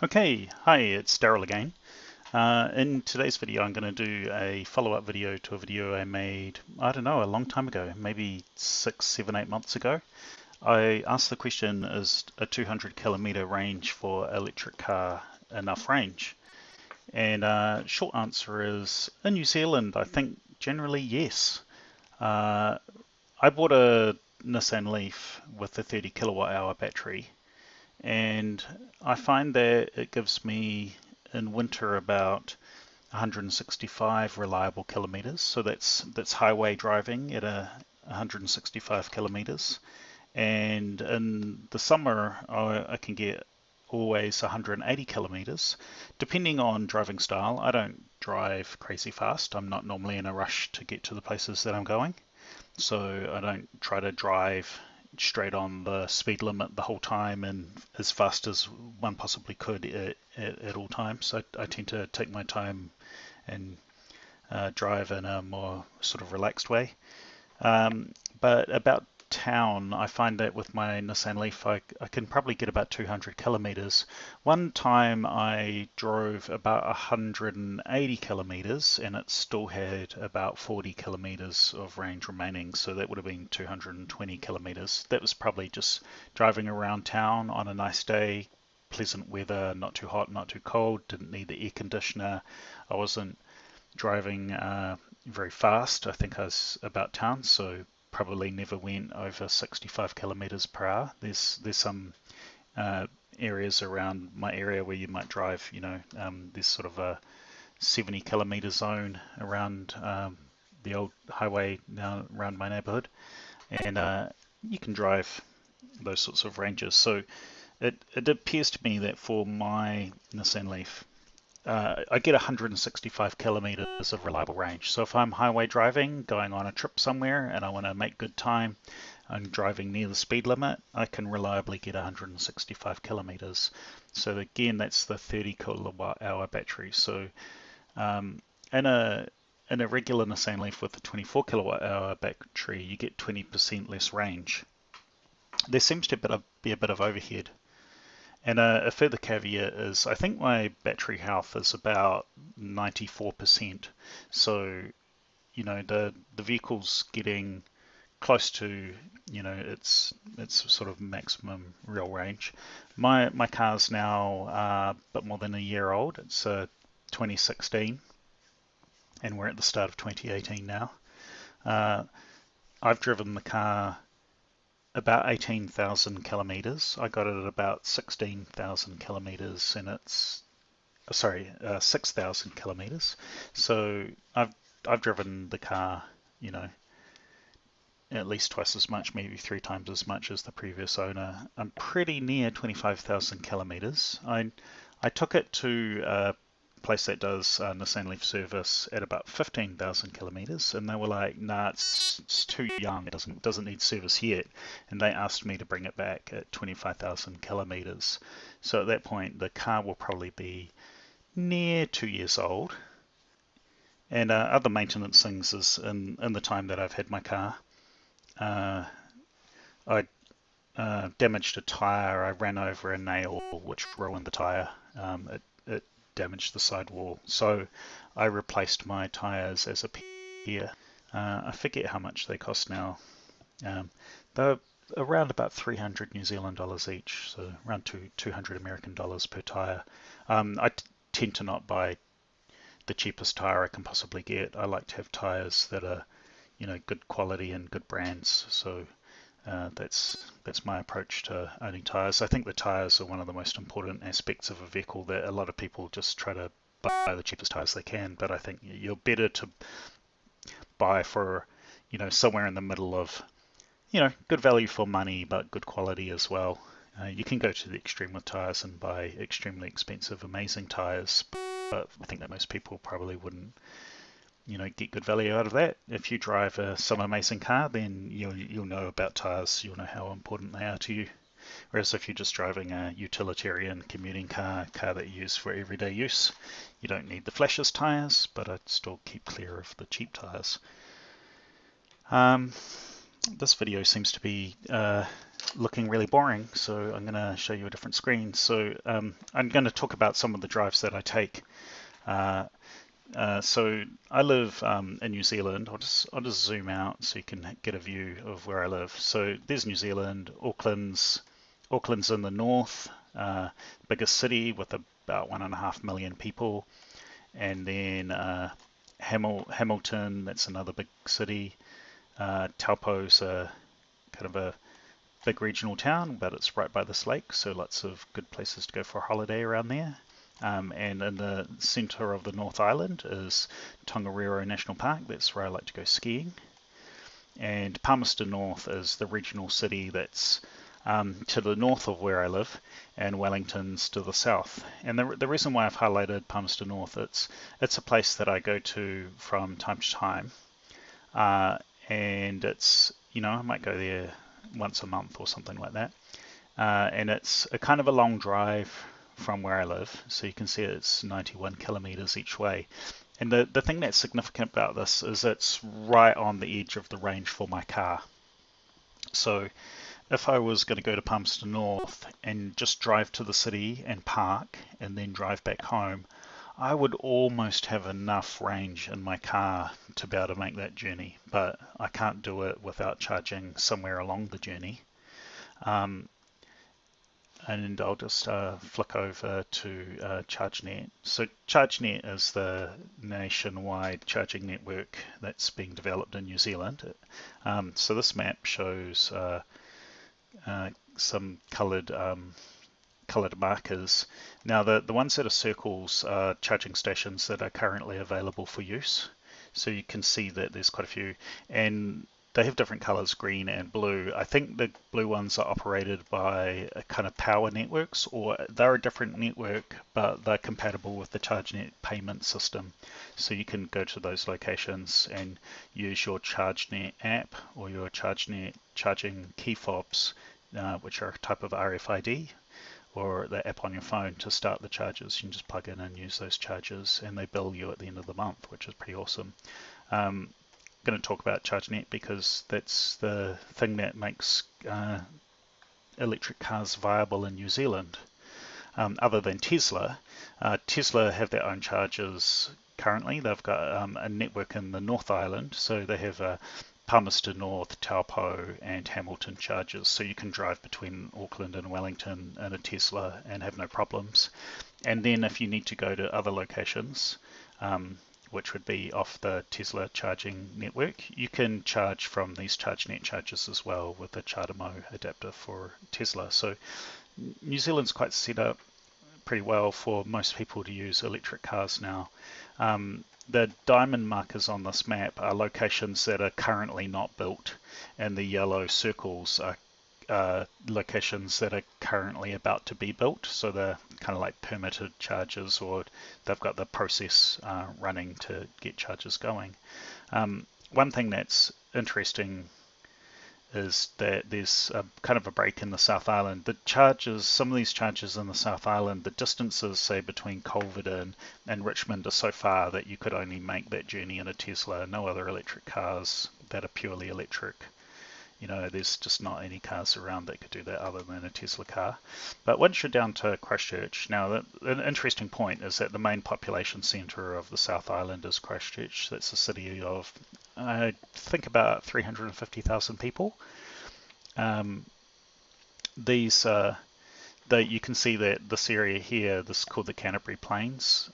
Okay, hi, it's Daryl again. In today's video, I'm going to do a follow-up video to a video I made, I don't know, a long time ago, maybe 6, 7, 8 months ago. I asked the question, is a 200 kilometer range for electric car enough range? And short answer is, in New Zealand, I think generally yes. Uh, I bought a Nissan Leaf with a 30 kilowatt hour battery, and I find that it gives me in winter about 165 reliable kilometers. So that's highway driving at a 165 kilometers. And in the summer, I can get always 180 kilometers, depending on driving style. I don't drive crazy fast. I'm not normally in a rush to get to the places that I'm going. So I don't try to drive straight on the speed limit the whole time and as fast as one possibly could at all times. I tend to take my time and drive in a more sort of relaxed way. But about town, I find that with my Nissan Leaf, I can probably get about 200 kilometers. One time I drove about 180 kilometers and it still had about 40 kilometers of range remaining, so that would have been 220 kilometers. That was probably just driving around town on a nice day, pleasant weather, not too hot, not too cold, didn't need the air conditioner. I wasn't driving very fast. I think I was about town, so probably never went over 65 kilometers per hour. There's some uh, areas around my area where you might drive, there's sort of a 70 kilometer zone around the old highway now around my neighborhood, and you can drive those sorts of ranges. So it appears to me that for my Nissan Leaf, I get 165 kilometers of reliable range. So if I'm highway driving, going on a trip somewhere, and I want to make good time, I'm driving near the speed limit, I can reliably get 165 kilometers. So again, that's the 30 kilowatt hour battery. So um, in a in a regular Nissan Leaf with a 24 kilowatt hour battery, you get 20% less range. There seems to be a bit of overhead. And a further caveat is I think my battery health is about 94%. So, the vehicle's getting close to, its sort of maximum real range. My car's now a bit more than a year old. It's a 2016, and we're at the start of 2018 now. Uh, I've driven the car about 18,000 kilometers. I got it at about 16,000 kilometers, and it's 6,000 kilometers. So I've driven the car, you know, at least twice as much, maybe 3 times as much as the previous owner. I'm pretty near 25,000 kilometers. I took it to a place that does Nissan Leaf service at about 15,000 kilometers, and they were like, "Nah, it's too young. It doesn't need service yet." And they asked me to bring it back at 25,000 kilometers. So at that point, the car will probably be near 2 years old. And other maintenance things is in the time that I've had my car. Uh, I damaged a tire. I ran over a nail, which ruined the tire. It damaged the sidewall. So I replaced my tires as a pair. I forget how much they cost now. They're around about 300 New Zealand dollars each, so around 200 American dollars per tire. I tend to not buy the cheapest tire I can possibly get. I like to have tires that are, good quality and good brands. So that's my approach to owning tires. I think the tires are one of the most important aspects of a vehicle that a lot of people just try to buy the cheapest tires they can. But I think you're better to buy for, somewhere in the middle of, good value for money, but good quality as well. You can go to the extreme with tires and buy extremely expensive, amazing tires, but I think that most people probably wouldn't, get good value out of that. If you drive some amazing car, then you'll know about tires. You'll know how important they are to you. Whereas if you're just driving a utilitarian commuting car, a car that you use for everyday use, you don't need the flashiest tires, but I'd still keep clear of the cheap tires. Um, This video seems to be looking really boring, so I'm going to show you a different screen. So I'm going to talk about some of the drives that I take. So I live in New Zealand. I'll just zoom out so you can get a view of where I live. So there's New Zealand. Auckland's in the north, biggest city with about 1.5 million people, and then Hamilton, that's another big city. Taupo's kind of a big regional town, but it's right by this lake, so lots of good places to go for a holiday around there. And in the centre of the North Island is Tongariro National Park. That's where I like to go skiing. And Palmerston North is the regional city that's to the north of where I live, and Wellington's to the south. And the reason why I've highlighted Palmerston North, it's a place that I go to from time to time. And it's, I might go there once a month or something like that. And it's a kind of a long drive from where I live. So you can see it's 91 kilometers each way. And the thing that's significant about this is it's right on the edge of the range for my car. So if I was going to go to Palmerston North and just drive to the city and park and then drive back home, I would almost have enough range in my car to be able to make that journey, but I can't do it without charging somewhere along the journey. And I'll just flick over to ChargeNet. So ChargeNet is the nationwide charging network that's being developed in New Zealand. So this map shows some coloured markers. Now the ones that are circles are charging stations that are currently available for use. So you can see that there's quite a few, and they have different colors, green and blue. I think the blue ones are operated by a kind of power networks, or they're a different network, but they're compatible with the ChargeNet payment system. So you can go to those locations and use your ChargeNet app or your ChargeNet charging key fobs, which are a type of RFID, or the app on your phone to start the chargers. You can just plug in and use those chargers, and they bill you at the end of the month, which is pretty awesome. I'm going to talk about ChargeNet because that's the thing that makes electric cars viable in New Zealand. Other than Tesla, Tesla have their own chargers currently. They've got a network in the North Island, so they have Palmerston North, Taupo, and Hamilton chargers, so you can drive between Auckland and Wellington in a Tesla and have no problems. And then if you need to go to other locations, which would be off the Tesla charging network, you can charge from these ChargeNet chargers as well with the ChargeMo adapter for Tesla. So New Zealand's quite set up pretty well for most people to use electric cars now. The diamond markers on this map are locations that are currently not built, and the yellow circles are locations that are currently about to be built. So they're kind of like permitted chargers, or they've got the process running to get chargers going. One thing that's interesting is that there's kind of a break in the South Island. The charges, some of these charges in the South Island, the distances, say, between Culverden and Richmond are so far that you could only make that journey in a Tesla. No other electric cars that are purely electric. There's just not any cars around that could do that other than a Tesla car. But once you're down to Christchurch, now an interesting point is that the main population centre of the South Island is Christchurch. That's a city of, I think, about 350,000 people. You can see that this area here, this is called the Canterbury Plains.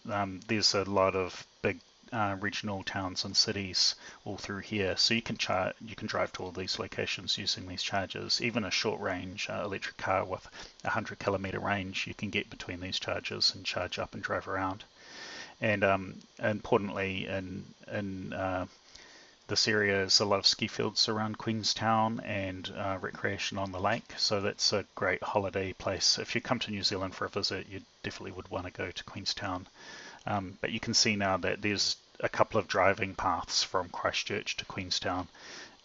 There's a lot of big regional towns and cities all through here, so you can drive to all these locations using these chargers. Even a short range electric car with 100 kilometer range, you can get between these chargers and charge up and drive around. And importantly, in this area is a lot of ski fields around Queenstown and recreation on the lake, so that's a great holiday place. If you come to New Zealand for a visit, you definitely would want to go to Queenstown. But you can see now that there's a couple of driving paths from Christchurch to Queenstown.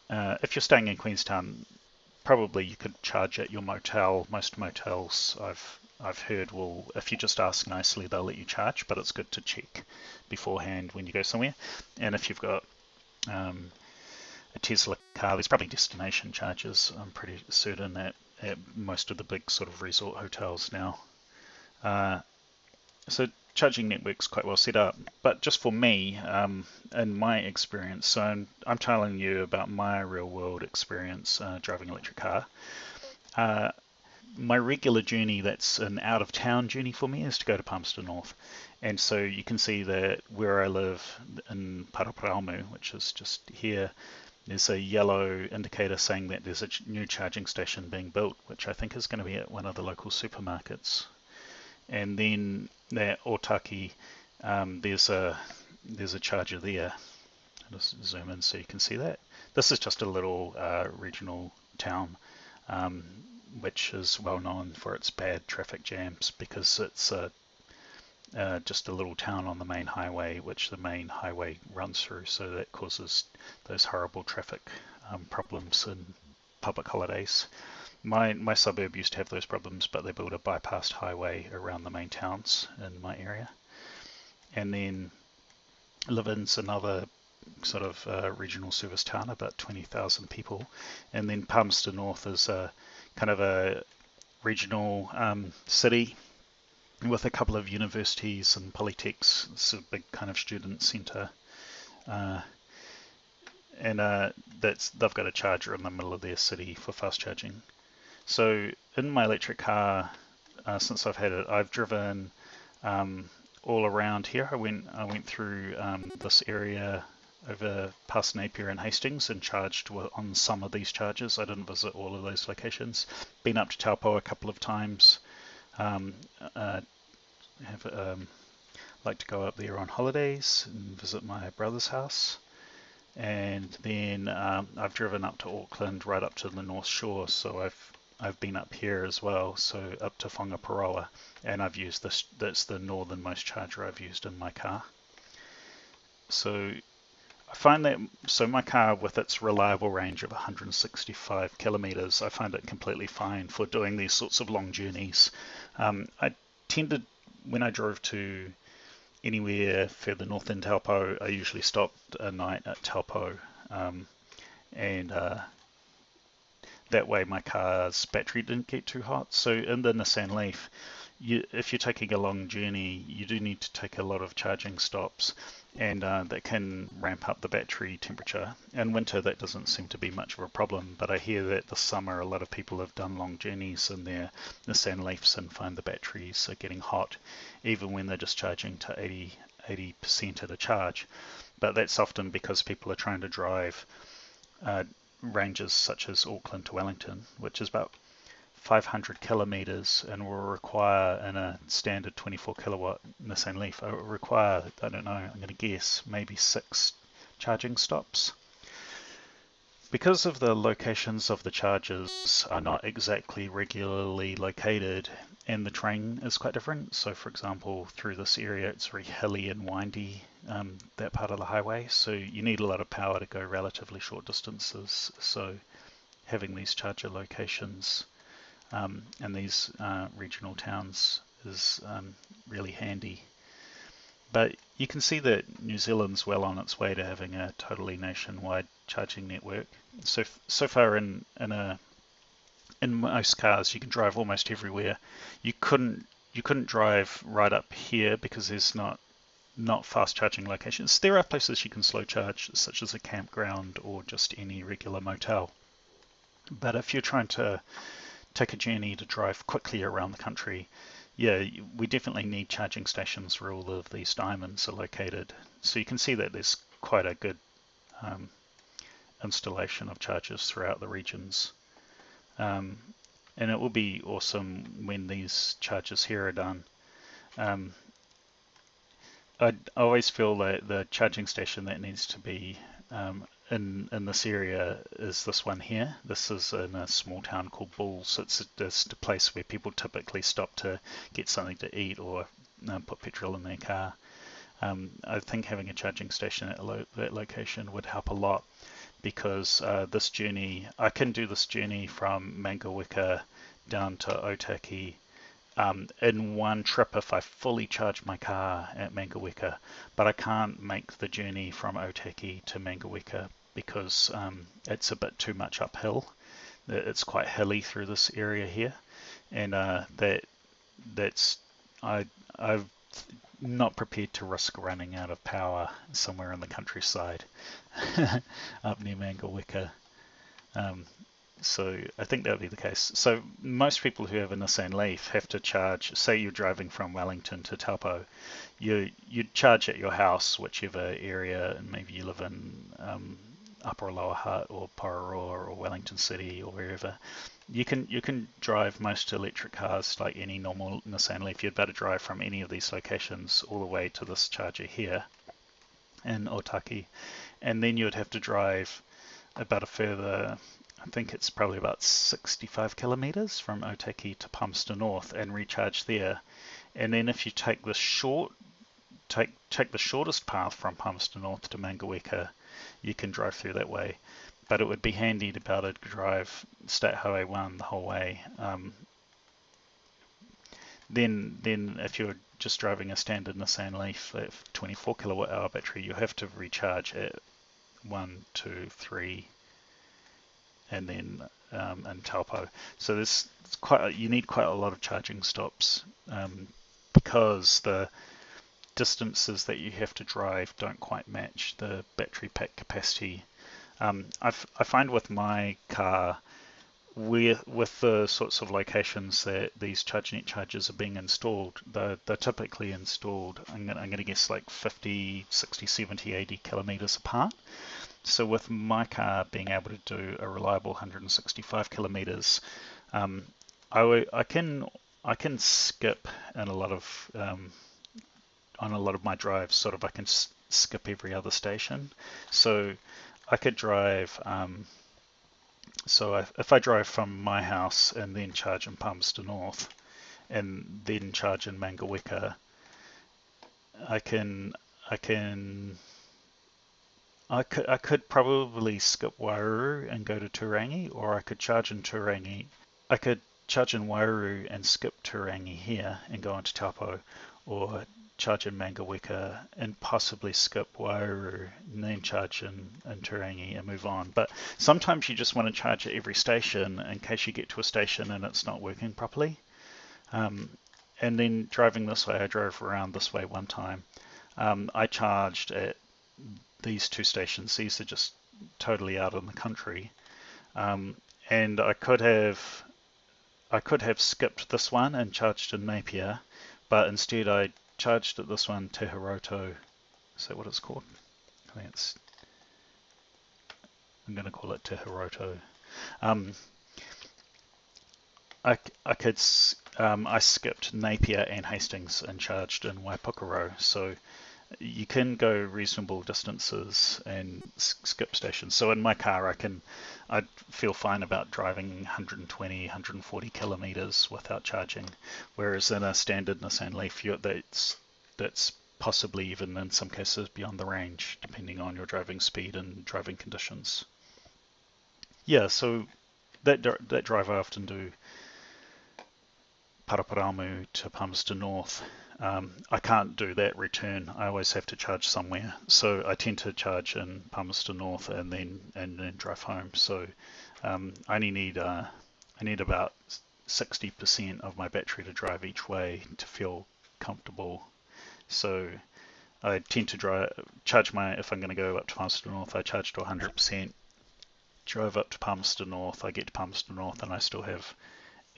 If you're staying in Queenstown, probably you could charge at your motel. Most motels I've heard will, if you just ask nicely, they'll let you charge, but it's good to check beforehand when you go somewhere. And if you've got a Tesla car, there's probably destination charges, I'm pretty certain, at most of the big sort of resort hotels now. So charging network's quite well set up, but just for me, in my experience, so I'm telling you about my real world experience driving an electric car. My regular journey that's an out of town journey for me is to go to Palmerston North. And so you can see that where I live in Paraparaumu, which is just here, there's a yellow indicator saying that there's a new charging station being built, which I think is going to be at one of the local supermarkets. And then at Otaki, there's a charger there. I'll just zoom in so you can see that. This is just a little regional town, which is well known for its bad traffic jams because it's just a little town on the main highway, which the main highway runs through, so that causes those horrible traffic problems in public holidays. My suburb used to have those problems, but they built a bypassed highway around the main towns in my area. And then Levin's another sort of regional service town, about 20,000 people. And then Palmerston North is a kind of a regional city with a couple of universities and polytechs. It's a big kind of student centre. And they've got a charger in the middle of their city for fast charging. So in my electric car, since I've had it, I've driven all around here. I went through this area over past Napier and Hastings and charged on some of these chargers. I didn't visit all of those locations. Been up to Taupo a couple of times. Like to go up there on holidays and visit my brother's house. And then I've driven up to Auckland, right up to the North Shore. So I've been up here as well, so up to Whangaparoa, and I've used this. That's the northernmost charger I've used in my car. So I find that, so my car with its reliable range of 165 kilometers, I find it completely fine for doing these sorts of long journeys. I tended, when I drove to anywhere further north than Taupo, I usually stopped a night at Taupo, and that way my car's battery didn't get too hot. So in the Nissan Leaf, if you're taking a long journey, you do need to take a lot of charging stops, and that can ramp up the battery temperature. In winter, that doesn't seem to be much of a problem, but I hear that this summer a lot of people have done long journeys in their Nissan Leafs and find the batteries are getting hot, even when they're just charging to 80% at a charge. But that's often because people are trying to drive ranges such as Auckland to Wellington, which is about 500 kilometers, and will require, in a standard 24 kilowatt Nissan Leaf, it will require, I don't know, I'm going to guess, maybe 6 charging stops. Because of the locations of the chargers are not exactly regularly located, and the terrain is quite different. So for example, through this area, it's very hilly and windy, that part of the highway. So you need a lot of power to go relatively short distances. So having these charger locations in these regional towns is really handy. But you can see that New Zealand's well on its way to having a totally nationwide charging network. So far in most cars, you can drive almost everywhere. You couldn't drive right up here because there's not fast charging locations. There are places you can slow charge, such as a campground or just any regular motel. But if you're trying to take a journey to drive quickly around the country, yeah, we definitely need charging stations where all of these diamonds are located. So you can see that there's quite a good installation of chargers throughout the regions. And it will be awesome when these chargers here are done. I always feel that the charging station that needs to be in this area is this one here. This is in a small town called Bulls. It's just a place where people typically stop to get something to eat or put petrol in their car. I think having a charging station at that location would help a lot, because this journey, I can do this journey from Mangaweka down to Otaki in one trip if I fully charge my car at Mangaweka, but I can't make the journey from Otaki to Mangaweka because it's a bit too much uphill. It's quite hilly through this area here, and that's I'm not prepared to risk running out of power somewhere in the countryside up near Mangaweka. So I think that would be the case. So most people who have a Nissan Leaf have to charge, say you're driving from Wellington to Taupo, you'd charge at your house, whichever area, and maybe you live in Upper or Lower Hutt or Pororoa or Wellington City or wherever. You can drive most electric cars like any normal Nissan Leaf. You'd better drive from any of these locations all the way to this charger here in Otaki, and then you'd have to drive about a further, I think it's probably about 65 kilometers from Otaki to Palmerston North and recharge there. And then if you take the take the shortest path from Palmerston North to Mangaweka, you can drive through that way. But it would be handy to be able to drive State Highway 1 the whole way. Then if you're just driving a standard Nissan Leaf, 24 kilowatt hour battery, you have to recharge at 1, 2, 3, and then in Taupo. So you need quite a lot of charging stops because the distances that you have to drive don't quite match the battery pack capacity. I find with my car, with the sorts of locations that these ChargeNet chargers are being installed, they're typically installed, I'm going to guess like 50, 60, 70, 80 kilometers apart. So with my car being able to do a reliable 165 kilometers, I can skip in a lot of on a lot of my drives. Sort of, I can skip every other station. So I could drive. If I drive from my house and then charge in Palmerston North, and then charge in Mangaweka, I could probably skip Wairuru and go to Turangi, or I could charge in Turangi. I could charge in Wairuru and skip Turangi here and go into Taupo, or charge in Mangaweka and possibly skip Wairuru and then charge in Turangi and move on. But sometimes you just want to charge at every station in case you get to a station and it's not working properly. And then driving this way, I drove around this way one time. I charged at these two stations. These are just totally out in the country, and I could have skipped this one and charged in Napier, but instead I charged at this one, Te Hiroto. Is that what it's called? I think I'm going to call it Te Hiroto. I skipped Napier and Hastings and charged in Waipukaro. So you can go reasonable distances and skip stations. So in my car, I'd feel fine about driving 120, 140 kilometers without charging. Whereas in a standard Nissan Leaf, that's possibly even in some cases beyond the range, depending on your driving speed and driving conditions. Yeah, so that drive I often do, Paraparamu to Palmerston North. I can't do that return. I always have to charge somewhere. So I tend to charge in Palmerston North and then drive home. So I only need about 60% of my battery to drive each way to feel comfortable. So I tend to if I'm going to go up to Palmerston North, I charge to 100%. Drove up to Palmerston North. I get to Palmerston North and I still have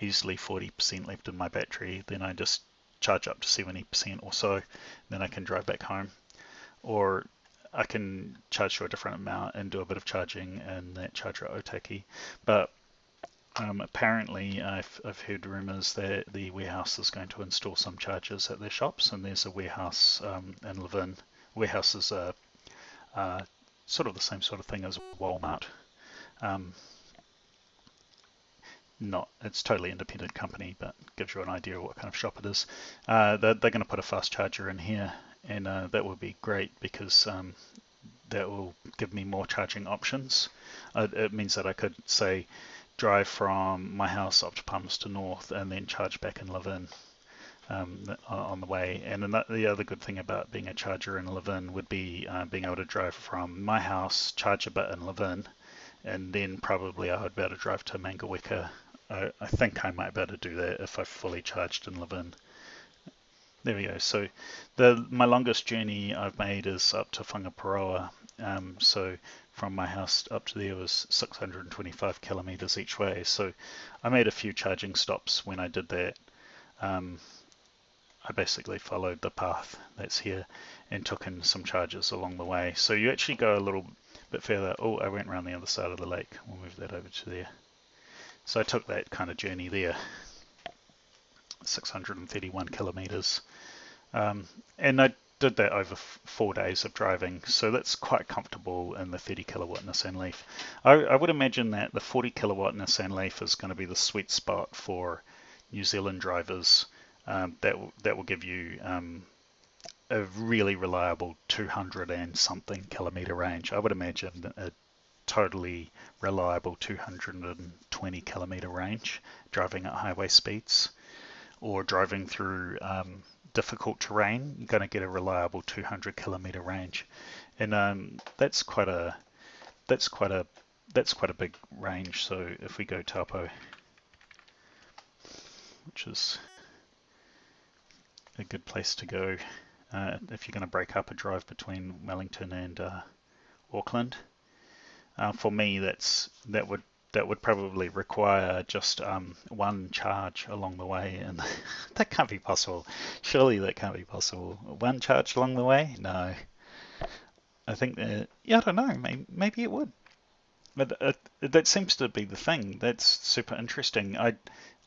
easily 40% left in my battery. Then I just charge up to 70% or so, then I can drive back home. Or I can charge to a different amount and do a bit of charging in that charger at Otaki. But apparently I've heard rumours that the warehouse is going to install some chargers at their shops, and there's a warehouse in Levin. Warehouses are sort of the same sort of thing as Walmart. It's totally independent company, but gives you an idea of what kind of shop it is. They're going to put a fast charger in here, and that would be great because that will give me more charging options. It means that I could, say, drive from my house up to Palmerston North and then charge back in Levin. on the way. And the other good thing about being a charger in Levin would be being able to drive from my house, charge a bit in Levin, and then probably I would be able to drive to Mangaweka. I think I might be able to do that if I fully charged in Levin. There we go. So my longest journey I've made is up to Whangaparoa. So from my house up to there was 625 kilometers each way. So I made a few charging stops when I did that. I basically followed the path that's here and took in some charges along the way. So you actually go a little bit further. Oh, I went around the other side of the lake. We'll move that over to there. So I took that kind of journey there, 631 kilometers. And I did that over 4 days of driving, so that's quite comfortable in the 30 kilowatt Nissan Leaf. I would imagine that the 40 kilowatt Nissan Leaf is going to be the sweet spot for New Zealand drivers. That will give you a really reliable 200 and something kilometer range. I would imagine a totally reliable 220 kilometer range driving at highway speeds, or driving through difficult terrain, you're going to get a reliable 200 kilometer range, and that's quite a big range. So if we go Taupo, which is a good place to go if you're going to break up a drive between Wellington and Auckland. For me, that would probably require just one charge along the way, and that can't be possible. Surely that can't be possible. One charge along the way? No. I think that, yeah, I don't know. Maybe it would. But that seems to be the thing. That's super interesting.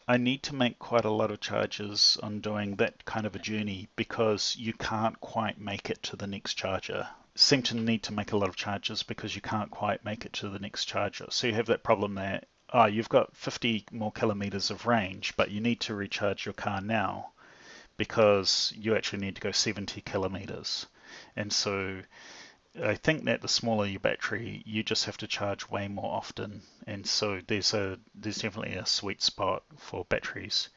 I need to make quite a lot of charges on doing that kind of a journey because you can't quite make it to the next charger. Seem to need to make a lot of charges because you can't quite make it to the next charger. So you have that problem that you've got 50 more kilometers of range, but you need to recharge your car now because you actually need to go 70 kilometers. And so I think that the smaller your battery, you just have to charge way more often. And so there's definitely a sweet spot for batteries.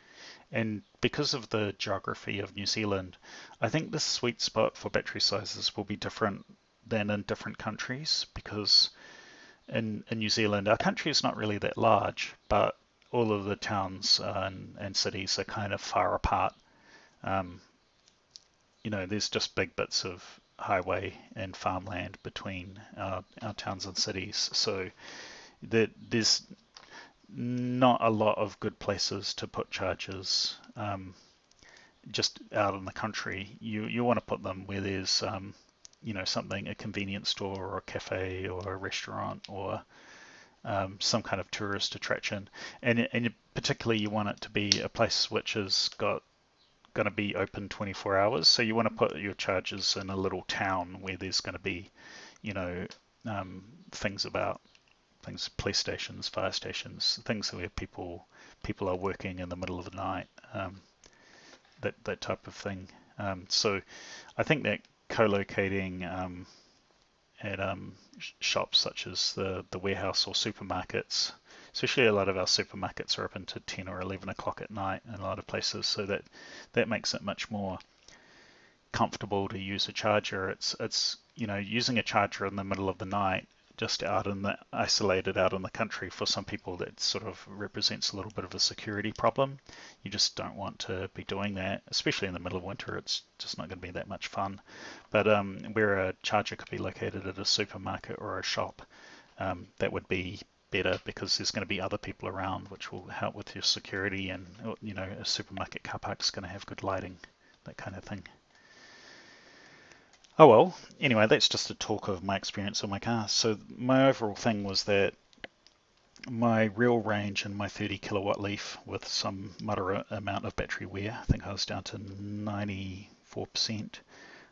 And because of the geography of New Zealand, I think the sweet spot for battery sizes will be different than in different countries, because in New Zealand, our country is not really that large, but all of the towns and cities are kind of far apart. There's just big bits of highway and farmland between our towns and cities. So there's not a lot of good places to put chargers just out in the country. You want to put them where there's something, a convenience store or a cafe or a restaurant or some kind of tourist attraction, and particularly you want it to be a place which has got going to be open 24 hours. So you want to put your chargers in a little town where there's going to be things, police stations, fire stations, things where people are working in the middle of the night, that type of thing. So I think that co-locating at shops such as the warehouse or supermarkets, especially a lot of our supermarkets are open to 10 or 11 o'clock at night in a lot of places, so that makes it much more comfortable to use a charger. It's using a charger in the middle of the night, just isolated out in the country, for some people that sort of represents a little bit of a security problem. You just don't want to be doing that, especially in the middle of winter. It's just not going to be that much fun. But where a charger could be located at a supermarket or a shop, that would be better, because there's going to be other people around, which will help with your security, and a supermarket car park is going to have good lighting, that kind of thing. Oh well, anyway, that's just a talk of my experience on my car. So my overall thing was that my real range in my 30 kilowatt Leaf with some moderate amount of battery wear, I think I was down to 94%.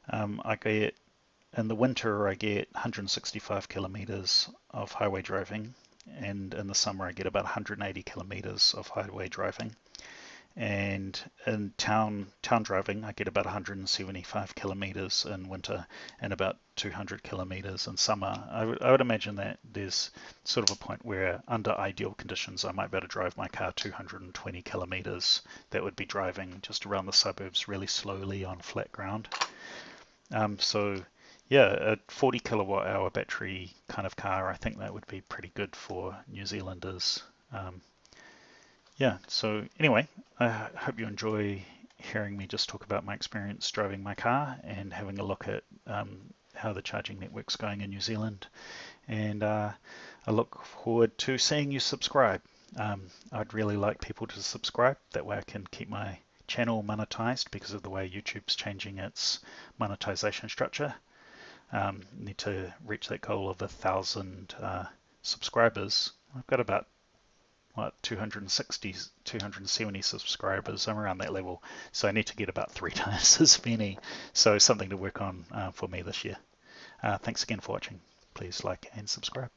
I get, in the winter, I get 165 kilometers of highway driving, and in the summer I get about 180 kilometers of highway driving. and in town driving I get about 175 kilometers in winter and about 200 kilometers in summer. I would imagine that there's sort of a point where under ideal conditions I might be able to drive my car 220 kilometers. That would be driving just around the suburbs really slowly on flat ground. So yeah, a 40 kilowatt hour battery kind of car, I think that would be pretty good for New Zealanders. Yeah, so anyway, I hope you enjoy hearing me just talk about my experience driving my car and having a look at how the charging network's going in New Zealand. And I look forward to seeing you subscribe. I'd really like people to subscribe. That way I can keep my channel monetized because of the way YouTube's changing its monetization structure. Need to reach that goal of 1,000 subscribers. I've got about 260, 270 subscribers. I'm around that level. So I need to get about 3 times as many. So something to work on for me this year. Thanks again for watching. Please like and subscribe.